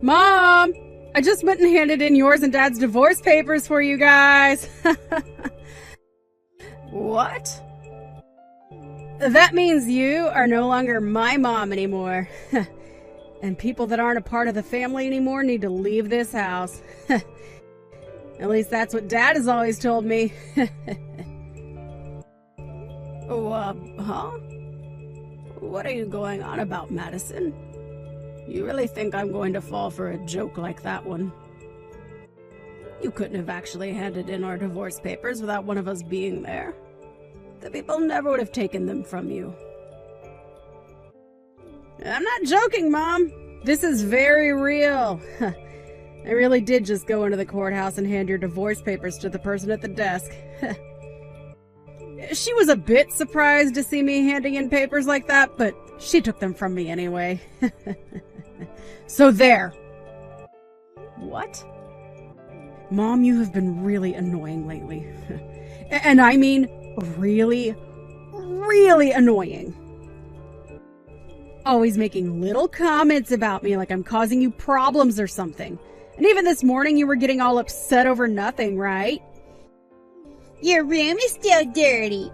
Mom! I just went and handed in yours and Dad's divorce papers for you guys. What? That means you are no longer my mom anymore. And people that aren't a part of the family anymore need to leave this house. At least that's what Dad has always told me. Huh? What are you going on about, Madison? You really think I'm going to fall for a joke like that one? You couldn't have actually handed in our divorce papers without one of us being there. The people never would have taken them from you. I'm not joking, Mom. This is very real. I really did just go into the courthouse and hand your divorce papers to the person at the desk. She was a bit surprised to see me handing in papers like that, but she took them from me anyway. So there. What? Mom, you have been really annoying lately. And I mean really, really annoying. Always making little comments about me like I'm causing you problems or something. And even this morning you were getting all upset over nothing, right? Your room is still dirty.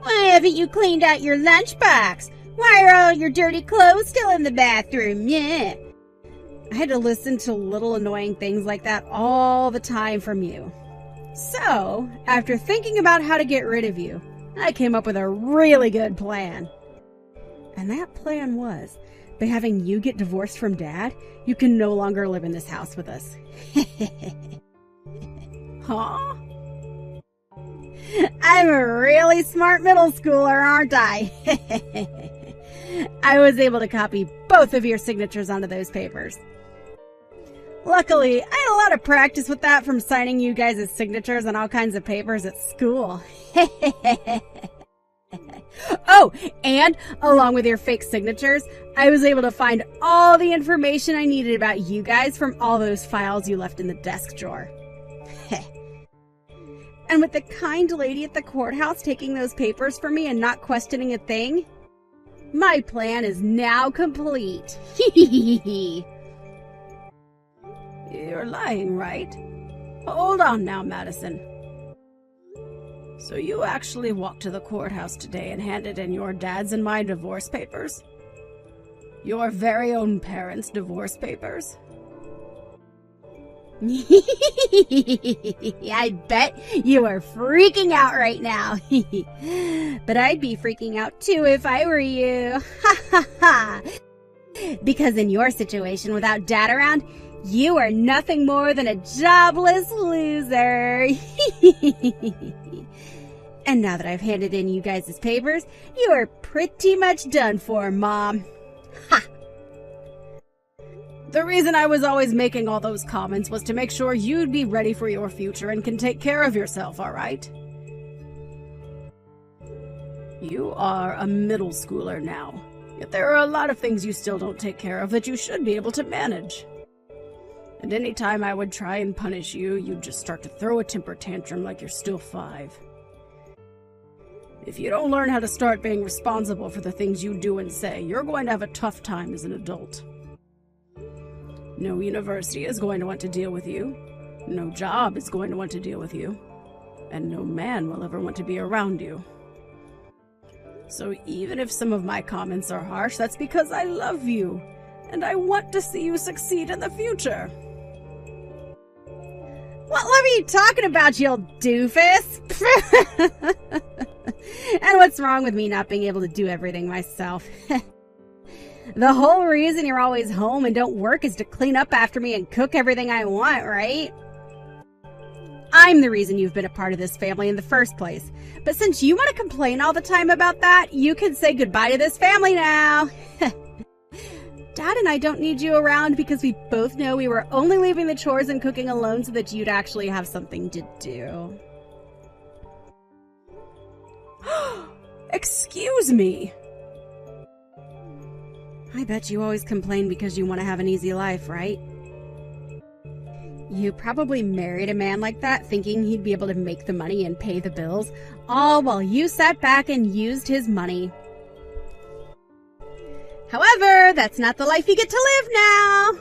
Why haven't you cleaned out your lunchbox? Why are all your dirty clothes still in the bathroom? Yeah. I had to listen to little annoying things like that all the time from you. So, after thinking about how to get rid of you, I came up with a really good plan. And that plan was, by having you get divorced from Dad, you can no longer live in this house with us. Huh? I'm a really smart middle schooler, aren't I? I was able to copy both of your signatures onto those papers. Luckily, I had a lot of practice with that from signing you guys' signatures on all kinds of papers at school. Oh, and along with your fake signatures, I was able to find all the information I needed about you guys from all those files you left in the desk drawer. And with the kind lady at the courthouse taking those papers for me and not questioning a thing, my plan is now complete. You're lying, right? Hold on now, Madison. So you actually walked to the courthouse today and handed in your dad's and my divorce papers? Your very own parents' divorce papers? I bet you are freaking out right now. But I'd be freaking out too if I were you. Because in your situation without Dad around, you are nothing more than a jobless loser. And now that I've handed in you guys' papers, you are pretty much done for, Mom. Ha! The reason I was always making all those comments was to make sure you'd be ready for your future and can take care of yourself, all right? You are a middle schooler now, yet there are a lot of things you still don't take care of that you should be able to manage. And any time I would try and punish you, you'd just start to throw a temper tantrum like you're still 5. If you don't learn how to start being responsible for the things you do and say, you're going to have a tough time as an adult. No university is going to want to deal with you. No job is going to want to deal with you. And no man will ever want to be around you. So even if some of my comments are harsh, that's because I love you. And I want to see you succeed in the future. What love are you talking about, you old doofus? And what's wrong with me not being able to do everything myself? The whole reason you're always home and don't work is to clean up after me and cook everything I want, right? I'm the reason you've been a part of this family in the first place. But since you want to complain all the time about that, you can say goodbye to this family now. Dad and I don't need you around because we both know we were only leaving the chores and cooking alone so that you'd actually have something to do. Excuse me. I bet you always complain because you want to have an easy life, right? You probably married a man like that thinking he'd be able to make the money and pay the bills, all while you sat back and used his money. However, that's not the life you get to live now.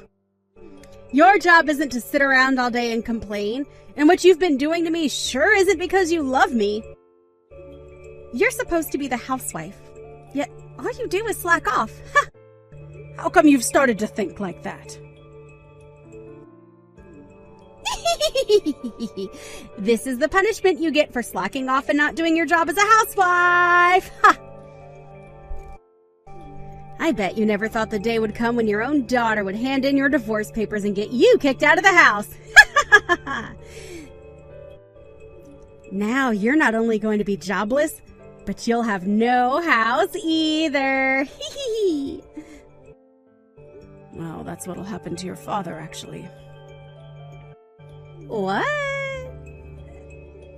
Your job isn't to sit around all day and complain, and what you've been doing to me sure isn't because you love me. You're supposed to be the housewife, yet all you do is slack off. Ha! How come you've started to think like that? This is the punishment you get for slacking off and not doing your job as a housewife. Ha! I bet you never thought the day would come when your own daughter would hand in your divorce papers and get you kicked out of the house. Now you're not only going to be jobless, but you'll have no house either. Well, that's what'll happen to your father, actually. What?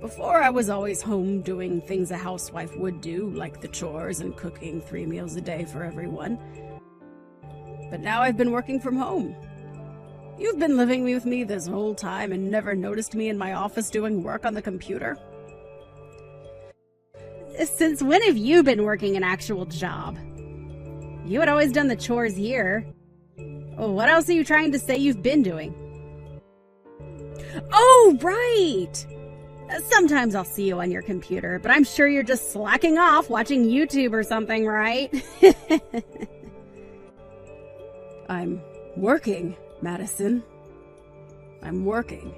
Before, I was always home doing things a housewife would do, like the chores and cooking 3 meals a day for everyone. But now I've been working from home. You've been living with me this whole time and never noticed me in my office doing work on the computer? Since when have you been working an actual job? You had always done the chores here. What else are you trying to say you've been doing? Oh, right! Sometimes I'll see you on your computer, but I'm sure you're just slacking off watching YouTube or something, right? I'm working, Madison. I'm working.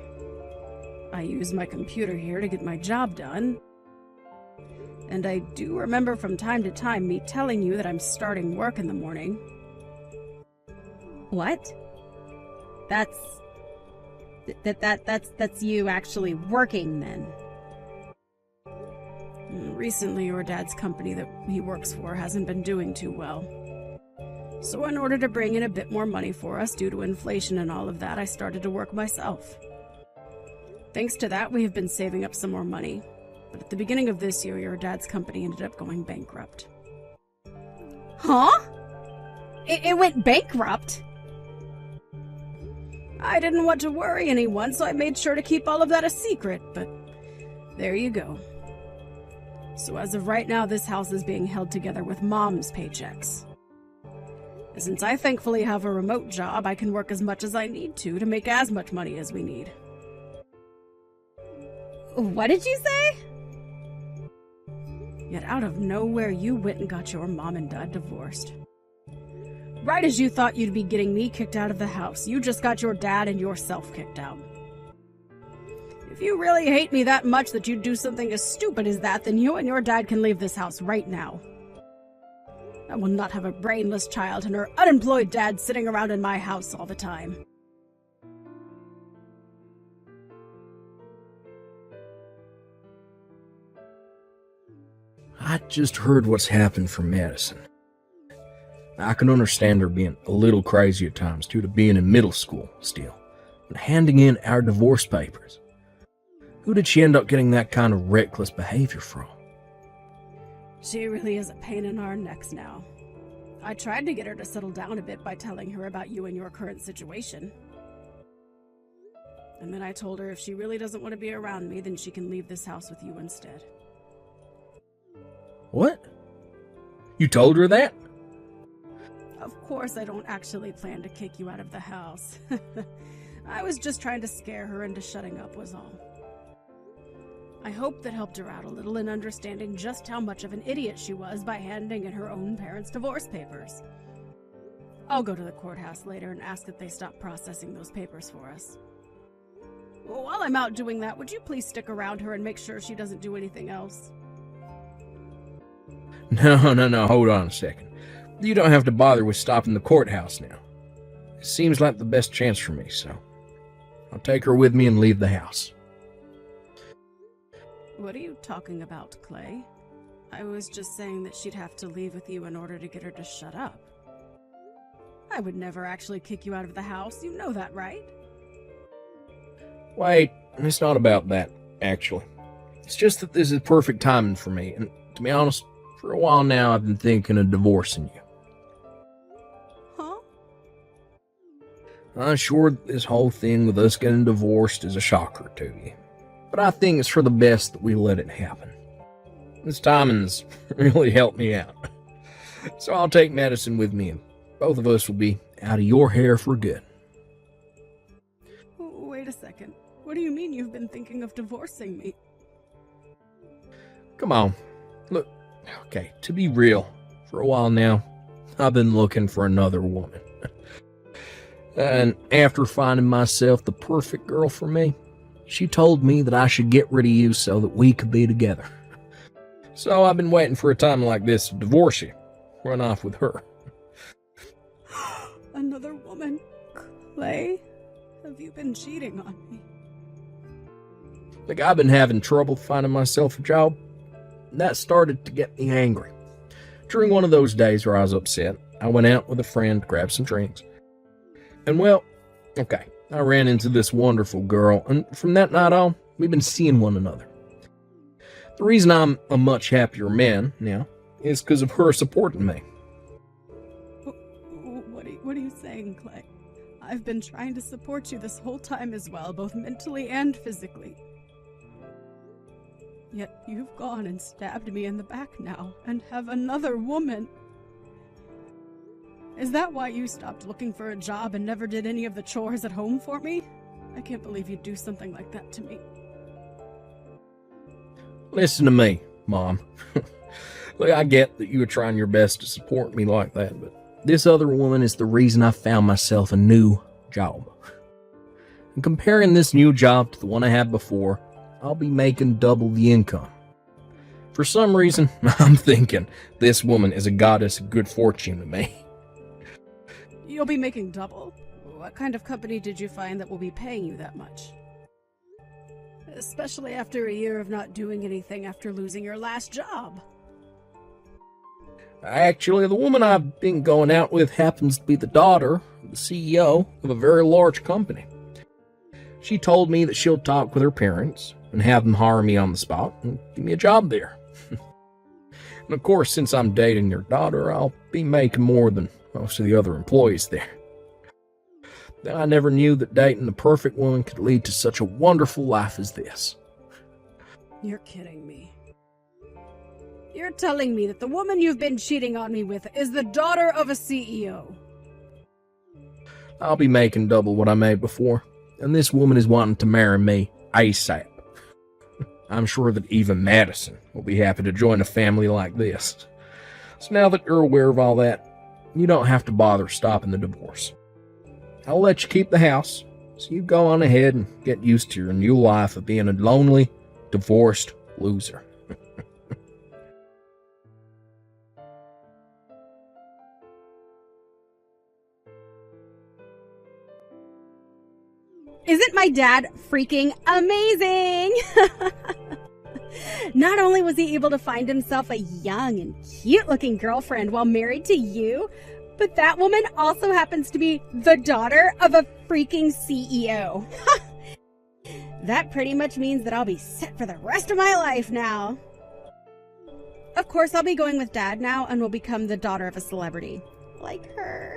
I use my computer here to get my job done. And I do remember from time to time me telling you that I'm starting work in the morning. What? That's you actually working then. Recently, your dad's company that he works for hasn't been doing too well. So in order to bring in a bit more money for us due to inflation and all of that, I started to work myself. Thanks to that, we have been saving up some more money. But at the beginning of this year, your dad's company ended up going bankrupt. Huh? It went bankrupt? I didn't want to worry anyone, so I made sure to keep all of that a secret, but there you go. So as of right now, this house is being held together with Mom's paychecks. And since I thankfully have a remote job, I can work as much as I need to make as much money as we need. What did you say? Yet out of nowhere, you went and got your mom and dad divorced. Right as you thought you'd be getting me kicked out of the house, you just got your dad and yourself kicked out. If you really hate me that much that you'd do something as stupid as that, then you and your dad can leave this house right now. I will not have a brainless child and her unemployed dad sitting around in my house all the time. I just heard what's happened from Madison. I can understand her being a little crazy at times due to being in middle school still, and handing in our divorce papers. Who did she end up getting that kind of reckless behavior from? She really is a pain in our necks now. I tried to get her to settle down a bit by telling her about you and your current situation. And then I told her if she really doesn't want to be around me, then she can leave this house with you instead. What? You told her that? Of course I don't actually plan to kick you out of the house. I was just trying to scare her into shutting up was all. I hope that helped her out a little in understanding just how much of an idiot she was by handing in her own parents' divorce papers. I'll go to the courthouse later and ask that they stop processing those papers for us. Well, while I'm out doing that, would you please stick around her and make sure she doesn't do anything else? No, hold on a second. You don't have to bother with stopping the courthouse now. It seems like the best chance for me, so I'll take her with me and leave the house. What are you talking about, Clay? I was just saying that she'd have to leave with you in order to get her to shut up. I would never actually kick you out of the house, you know that, right? Wait, it's not about that, actually. It's just that this is perfect timing for me, and to be honest, for a while now I've been thinking of divorcing you. Huh? I'm sure this whole thing with us getting divorced is a shocker to you, but I think it's for the best that we let it happen. This timing's really helped me out. So I'll take Madison with me, and both of us will be out of your hair for good. Wait a second. What do you mean you've been thinking of divorcing me? Come on. Look, okay, to be real, for a while now, I've been looking for another woman. And after finding myself the perfect girl for me, she told me that I should get rid of you so that we could be together. So I've been waiting for a time like this to divorce you. Run off with her. Another woman? Clay? Have you been cheating on me? Like, I've been having trouble finding myself a job. That started to get me angry. During one of those days where I was upset, I went out with a friend to grab some drinks. And well, okay, I ran into this wonderful girl, and from that night on, we've been seeing one another. The reason I'm a much happier man now is because of her supporting me. What are you saying, Clay? I've been trying to support you this whole time as well, both mentally and physically. Yet you've gone and stabbed me in the back now, and have another woman. Is that why you stopped looking for a job and never did any of the chores at home for me? I can't believe you'd do something like that to me. Listen to me, Mom. Look, I get that you were trying your best to support me like that, but this other woman is the reason I found myself a new job. And comparing this new job to the one I had before, I'll be making double the income. For some reason, I'm thinking this woman is a goddess of good fortune to me. You'll be making double? What kind of company did you find that will be paying you that much? Especially after a year of not doing anything after losing your last job. Actually, the woman I've been going out with happens to be the daughter of the CEO of a very large company. She told me that she'll talk with her parents and have them hire me on the spot and give me a job there. And of course, since I'm dating their daughter, I'll be making more than most of the other employees there. I never knew that dating the perfect woman could lead to such a wonderful life as this. You're kidding me. You're telling me that the woman you've been cheating on me with is the daughter of a CEO. I'll be making double what I made before, and this woman is wanting to marry me ASAP. I'm sure that even Madison will be happy to join a family like this. So now that you're aware of all that, you don't have to bother stopping the divorce. I'll let you keep the house, so you go on ahead and get used to your new life of being a lonely, divorced loser. Isn't my dad freaking amazing? Not only was he able to find himself a young and cute-looking girlfriend while married to you, but that woman also happens to be the daughter of a freaking CEO. That pretty much means that I'll be set for the rest of my life now. Of course, I'll be going with Dad now and will become the daughter of a celebrity. Like her.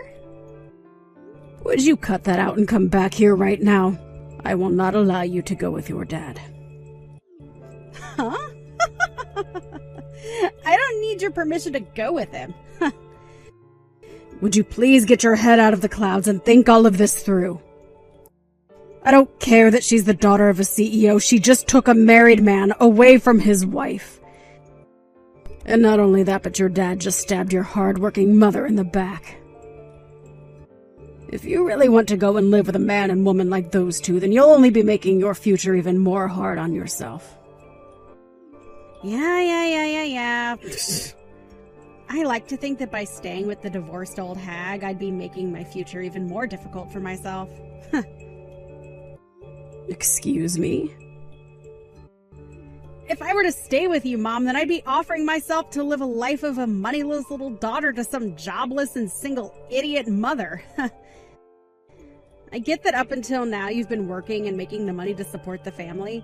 Would you cut that out and come back here right now? I will not allow you to go with your dad. Huh? I don't need your permission to go with him. Would you please get your head out of the clouds and think all of this through? I don't care that she's the daughter of a CEO. She just took a married man away from his wife. And not only that, but your dad just stabbed your hard-working mother in the back. If you really want to go and live with a man and woman like those two, then you'll only be making your future even more hard on yourself. Yeah. I like to think that by staying with the divorced old hag, I'd be making my future even more difficult for myself. Excuse me? If I were to stay with you, Mom, then I'd be offering myself to live a life of a moneyless little daughter to some jobless and single idiot mother. I get that up until now you've been working and making the money to support the family.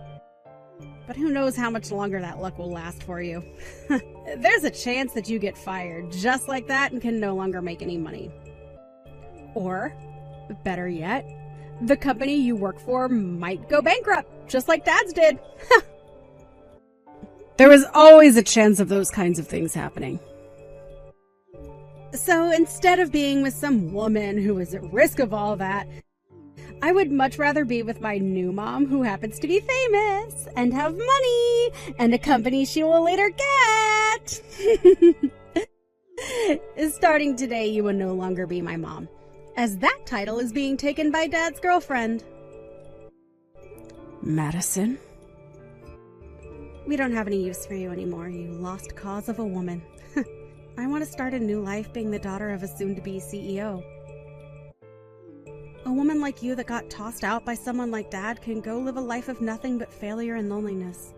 But who knows how much longer that luck will last for you. There's a chance that you get fired just like that and can no longer make any money. Or, better yet, the company you work for might go bankrupt, just like Dad's did. There is always a chance of those kinds of things happening. So instead of being with some woman who is at risk of all that, I would much rather be with my new mom, who happens to be famous and have money and a company she will later get. Starting today, you will no longer be my mom, as that title is being taken by Dad's girlfriend. Madison? We don't have any use for you anymore, you lost cause of a woman. I want to start a new life being the daughter of a soon-to-be CEO. A woman like you that got tossed out by someone like Dad can go live a life of nothing but failure and loneliness.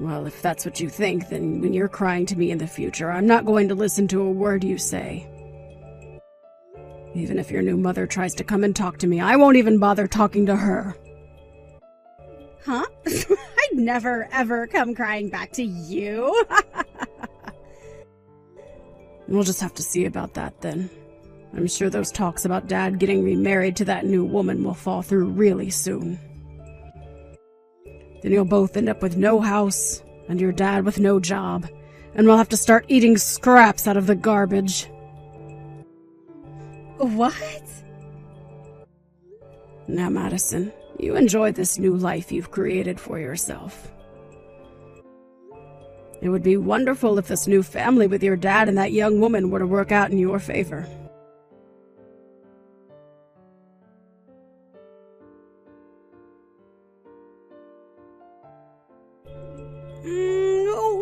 Well, if that's what you think, then when you're crying to me in the future, I'm not going to listen to a word you say. Even if your new mother tries to come and talk to me, I won't even bother talking to her. Huh? I'd never, ever come crying back to you. We'll just have to see about that then. I'm sure those talks about Dad getting remarried to that new woman will fall through really soon. Then you'll both end up with no house, and your dad with no job, and we'll have to start eating scraps out of the garbage. What? Now, Madison, you enjoy this new life you've created for yourself. It would be wonderful if this new family with your dad and that young woman were to work out in your favor.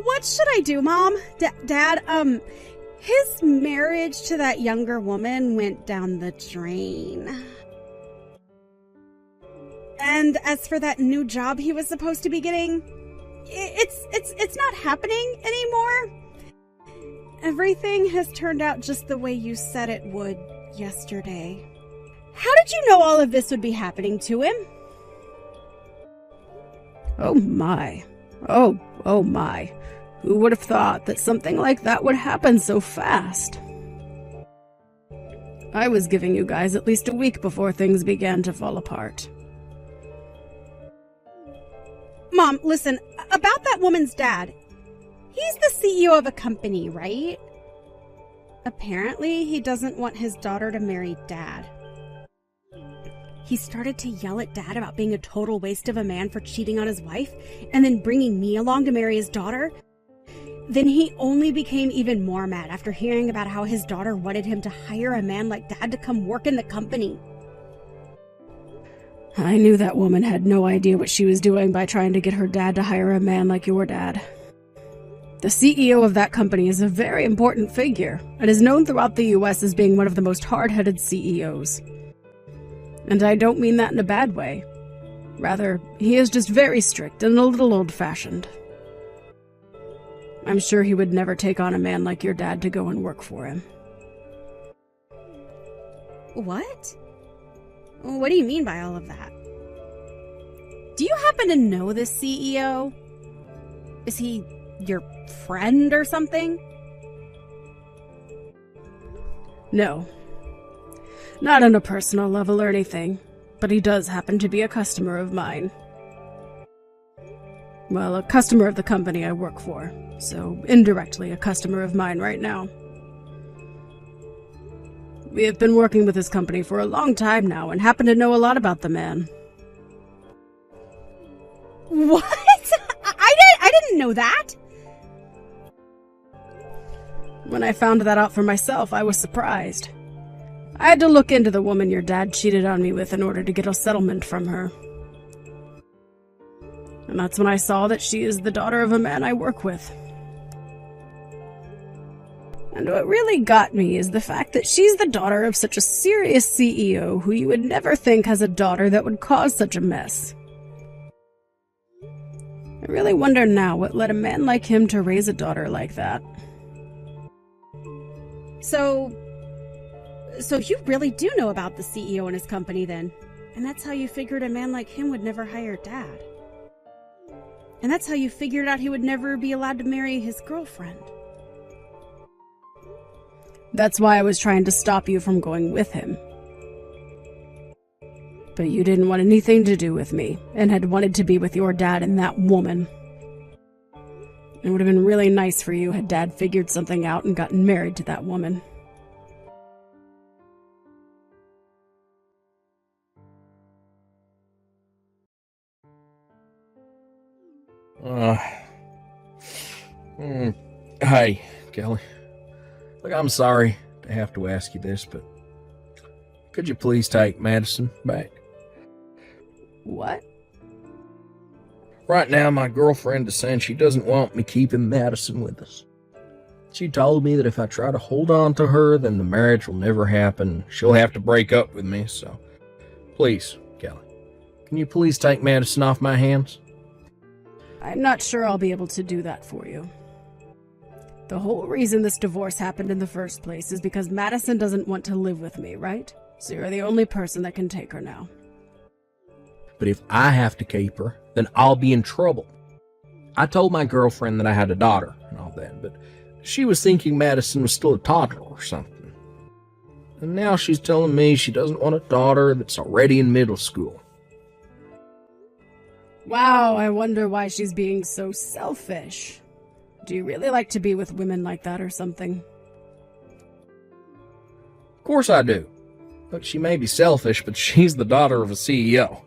What should I do, Mom? Dad, his marriage to that younger woman went down the drain. And as for that new job he was supposed to be getting, it's not happening anymore. Everything has turned out just the way you said it would yesterday. How did you know all of this would be happening to him? Oh my. Oh my. Who would have thought that something like that would happen so fast? I was giving you guys at least a week before things began to fall apart. Mom, listen, about that woman's dad. He's the CEO of a company, right? Apparently, he doesn't want his daughter to marry Dad. He started to yell at Dad about being a total waste of a man for cheating on his wife, and then bringing me along to marry his daughter. Then he only became even more mad after hearing about how his daughter wanted him to hire a man like Dad to come work in the company. I knew that woman had no idea what she was doing by trying to get her dad to hire a man like your dad. The CEO of that company is a very important figure, and is known throughout the US as being one of the most hard-headed CEOs. And I don't mean that in a bad way. Rather, he is just very strict and a little old-fashioned. I'm sure he would never take on a man like your dad to go and work for him. What? What do you mean by all of that? Do you happen to know this CEO? Is he your friend or something? No. Not on a personal level or anything, but he does happen to be a customer of mine. Well, a customer of the company I work for, so indirectly a customer of mine right now. We have been working with this company for a long time now and happen to know a lot about the man. What? I didn't know that! When I found that out for myself, I was surprised. I had to look into the woman your dad cheated on me with in order to get a settlement from her. And that's when I saw that she is the daughter of a man I work with. And what really got me is the fact that she's the daughter of such a serious CEO who you would never think has a daughter that would cause such a mess. I really wonder now what led a man like him to raise a daughter like that. So you really do know about the CEO and his company then? And that's how you figured a man like him would never hire Dad? And that's how you figured out he would never be allowed to marry his girlfriend? That's why I was trying to stop you from going with him. But you didn't want anything to do with me, and had wanted to be with your dad and that woman. It would have been really nice for you had Dad figured something out and gotten married to that woman. Uh, Hey, Kelly. Look, I'm sorry to have to ask you this, but could you please take Madison back? What? Right now, my girlfriend is saying she doesn't want me keeping Madison with us. She told me that if I try to hold on to her, then the marriage will never happen. She'll have to break up with me, so please, Kelly, can you please take Madison off my hands? I'm not sure I'll be able to do that for you. The whole reason this divorce happened in the first place is because Madison doesn't want to live with me, right? So you're the only person that can take her now. But if I have to keep her, then I'll be in trouble. I told my girlfriend that I had a daughter and all that, but she was thinking Madison was still a toddler or something. And now she's telling me she doesn't want a daughter that's already in middle school. Wow, I wonder why she's being so selfish. Do you really like to be with women like that or something? Of course I do. Look, she may be selfish, but she's the daughter of a CEO.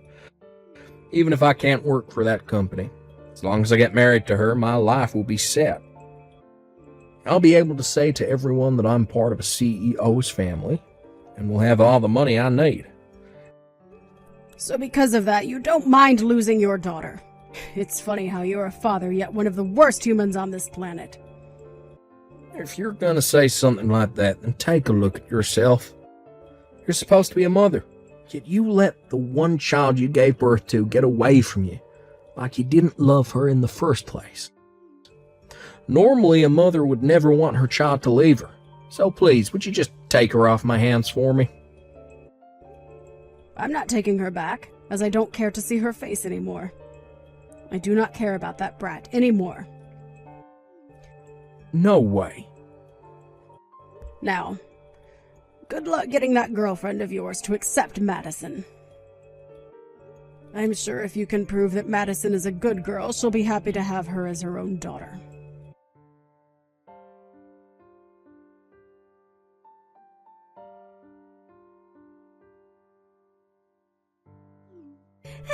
Even if I can't work for that company, as long as I get married to her, my life will be set. I'll be able to say to everyone that I'm part of a CEO's family, and will have all the money I need. So because of that, you don't mind losing your daughter. It's funny how you're a father, yet one of the worst humans on this planet. If you're gonna say something like that, then take a look at yourself. You're supposed to be a mother, yet you let the one child you gave birth to get away from you, like you didn't love her in the first place. Normally, a mother would never want her child to leave her, so please, would you just take her off my hands for me? I'm not taking her back, as I don't care to see her face anymore. I do not care about that brat anymore. No way. Now, good luck getting that girlfriend of yours to accept Madison. I'm sure if you can prove that Madison is a good girl, she'll be happy to have her as her own daughter.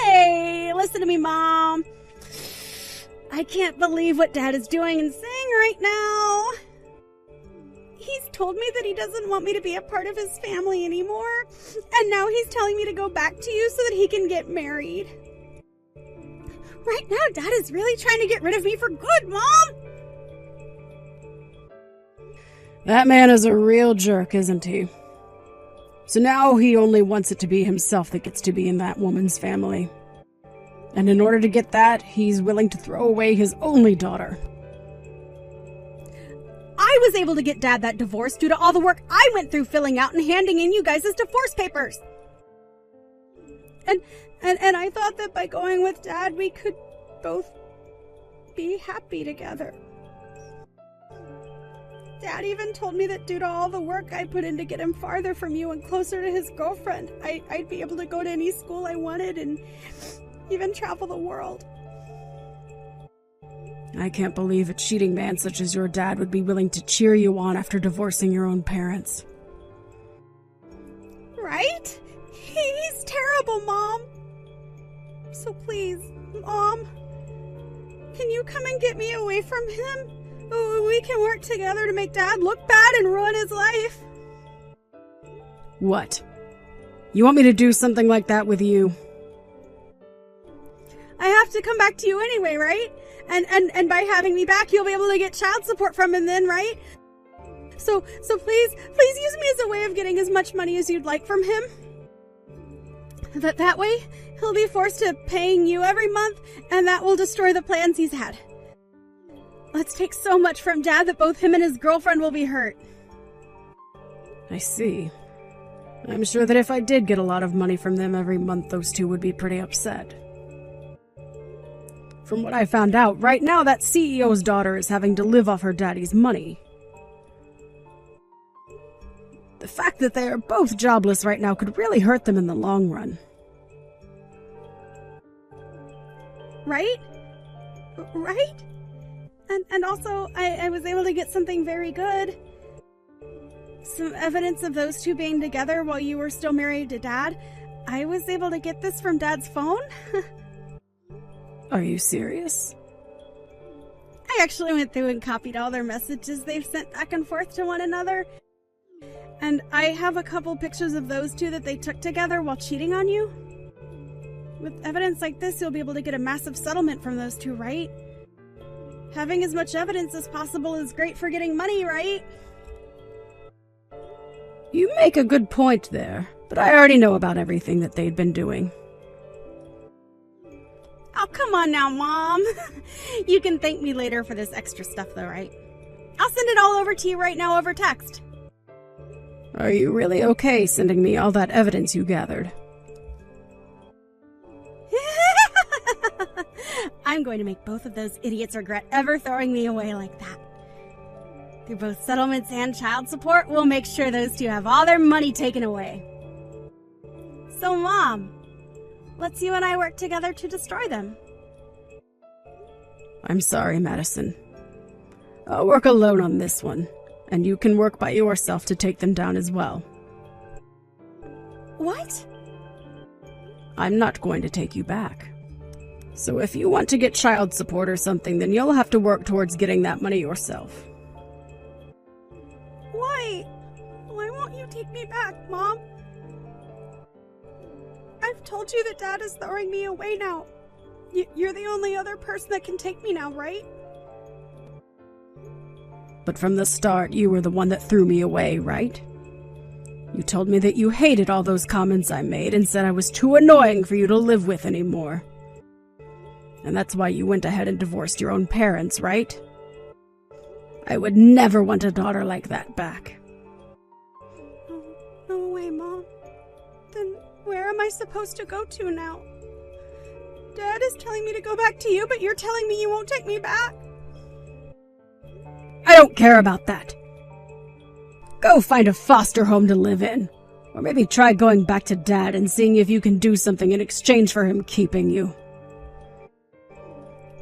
Hey, listen to me, Mom. I can't believe what Dad is doing and saying right now. He's told me that he doesn't want me to be a part of his family anymore, and now he's telling me to go back to you so that he can get married. Right now, Dad is really trying to get rid of me for good, Mom! That man is a real jerk, isn't he? So now he only wants it to be himself that gets to be in that woman's family. And in order to get that, he's willing to throw away his only daughter. I was able to get Dad that divorce due to all the work I went through filling out and handing in you guys' divorce papers. And I thought that by going with Dad, we could both be happy together. Dad even told me that due to all the work I put in to get him farther from you and closer to his girlfriend, I'd be able to go to any school I wanted and even travel the world. I can't believe a cheating man such as your dad would be willing to cheer you on after divorcing your own parents. Right? He's terrible, Mom. So please, Mom, can you come and get me away from him? We can work together to make Dad look bad and ruin his life. What? You want me to do something like that with you? I have to come back to you anyway, right? And by having me back, you'll be able to get child support from him then, right? So please use me as a way of getting as much money as you'd like from him. That way, he'll be forced to paying you every month, and that will destroy the plans he's had. Let's take so much from Dad that both him and his girlfriend will be hurt. I see. I'm sure that if I did get a lot of money from them every month, those two would be pretty upset. From what I found out, right now that CEO's daughter is having to live off her daddy's money. The fact that they are both jobless right now could really hurt them in the long run. Right? Right? And also, I was able to get something very good. Some evidence of those two being together while you were still married to Dad. I was able to get this from Dad's phone. Are you serious? I actually went through and copied all their messages they've sent back and forth to one another. And I have a couple pictures of those two that they took together while cheating on you. With evidence like this, you'll be able to get a massive settlement from those two, right? Having as much evidence as possible is great for getting money, right? You make a good point there, but I already know about everything that they'd been doing. Oh, come on now, Mom. You can thank me later for this extra stuff, though, right? I'll send it all over to you right now over text. Are you really okay sending me all that evidence you gathered? I'm going to make both of those idiots regret ever throwing me away like that. Through both settlements and child support, we'll make sure those two have all their money taken away. So, Mom, let's you and I work together to destroy them. I'm sorry, Madison. I'll work alone on this one, and you can work by yourself to take them down as well. What? I'm not going to take you back. So if you want to get child support or something, then you'll have to work towards getting that money yourself. Why? Why won't you take me back, Mom? I've told you that Dad is throwing me away now. You're the only other person that can take me now, right? But from the start, you were the one that threw me away, right? You told me that you hated all those comments I made and said I was too annoying for you to live with anymore. And that's why you went ahead and divorced your own parents, right? I would never want a daughter like that back. No way, Mom. Then where am I supposed to go to now? Dad is telling me to go back to you, but you're telling me you won't take me back. I don't care about that. Go find a foster home to live in. Or maybe try going back to Dad and seeing if you can do something in exchange for him keeping you.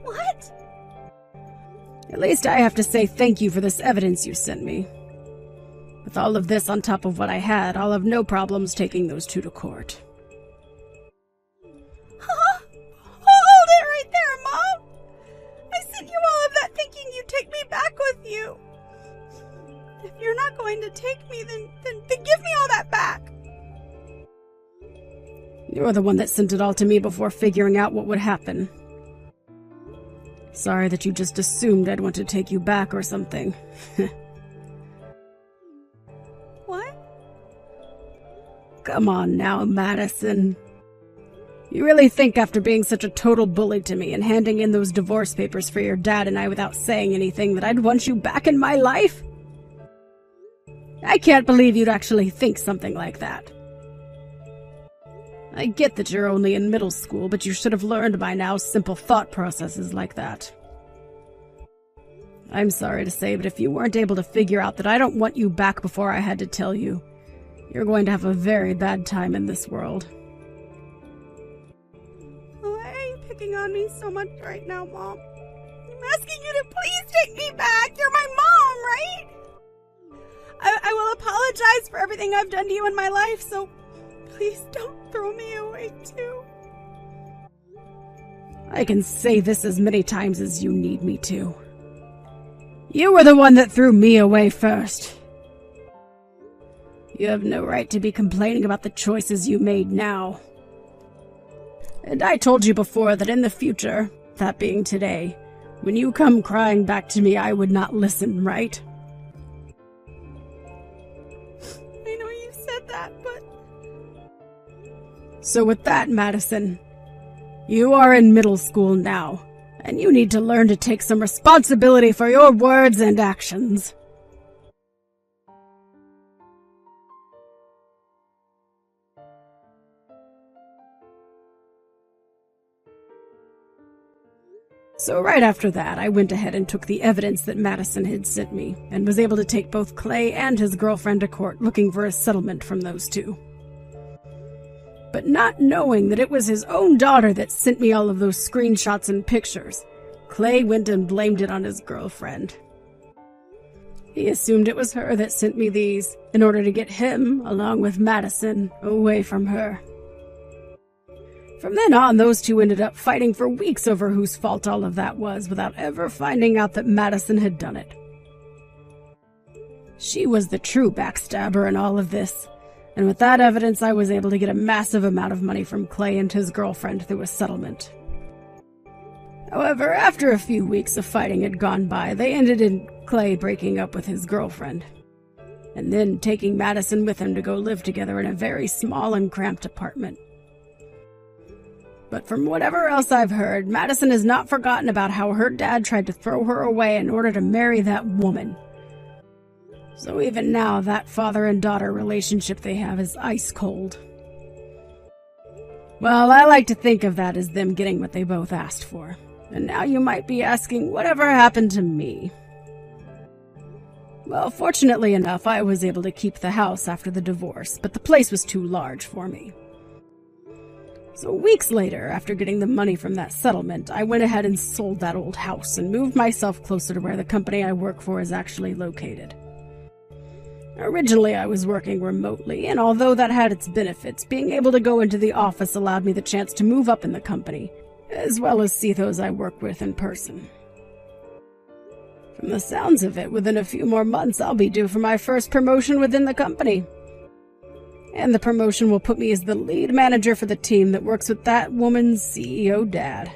What? At least I have to say thank you for this evidence you sent me. With all of this on top of what I had, I'll have no problems taking those two to court. Huh? Hold it right there, Mom! I sent you all of that thinking you'd take me back with you. If you're not going to take me, then give me all that back. You're the one that sent it all to me before figuring out what would happen. Sorry that you just assumed I'd want to take you back or something. What? Come on now, Madison. You really think after being such a total bully to me and handing in those divorce papers for your dad and I without saying anything that I'd want you back in my life? I can't believe you'd actually think something like that. I get that you're only in middle school, but you should have learned by now simple thought processes like that. I'm sorry to say, but if you weren't able to figure out that I don't want you back before I had to tell you, you're going to have a very bad time in this world. Why are you picking on me so much right now, Mom? I'm asking you to please take me back. You're my mom, right? I will apologize for everything I've done to you in my life, so please don't throw me away too. I can say this as many times as you need me to. You were the one that threw me away first. You have no right to be complaining about the choices you made now. And I told you before that in the future, that being today, when you come crying back to me, I would not listen, right? I know you said that, but... So with that, Madison, you are in middle school now, and you need to learn to take some responsibility for your words and actions. So right after that, I went ahead and took the evidence that Madison had sent me, and was able to take both Clay and his girlfriend to court looking for a settlement from those two. But not knowing that it was his own daughter that sent me all of those screenshots and pictures, Clay went and blamed it on his girlfriend. He assumed it was her that sent me these, in order to get him, along with Madison, away from her. From then on, those two ended up fighting for weeks over whose fault all of that was, without ever finding out that Madison had done it. She was the true backstabber in all of this, and with that evidence I was able to get a massive amount of money from Clay and his girlfriend through a settlement. However, after a few weeks of fighting had gone by, they ended in Clay breaking up with his girlfriend, and then taking Madison with him to go live together in a very small and cramped apartment. But from whatever else I've heard, Madison has not forgotten about how her dad tried to throw her away in order to marry that woman. So even now, that father and daughter relationship they have is ice cold. Well, I like to think of that as them getting what they both asked for. And now you might be asking, whatever happened to me? Well, fortunately enough, I was able to keep the house after the divorce, but the place was too large for me. So weeks later, after getting the money from that settlement, I went ahead and sold that old house and moved myself closer to where the company I work for is actually located. Originally, I was working remotely, and although that had its benefits, being able to go into the office allowed me the chance to move up in the company, as well as see those I work with in person. From the sounds of it, within a few more months, I'll be due for my first promotion within the company. And the promotion will put me as the lead manager for the team that works with that woman's CEO dad.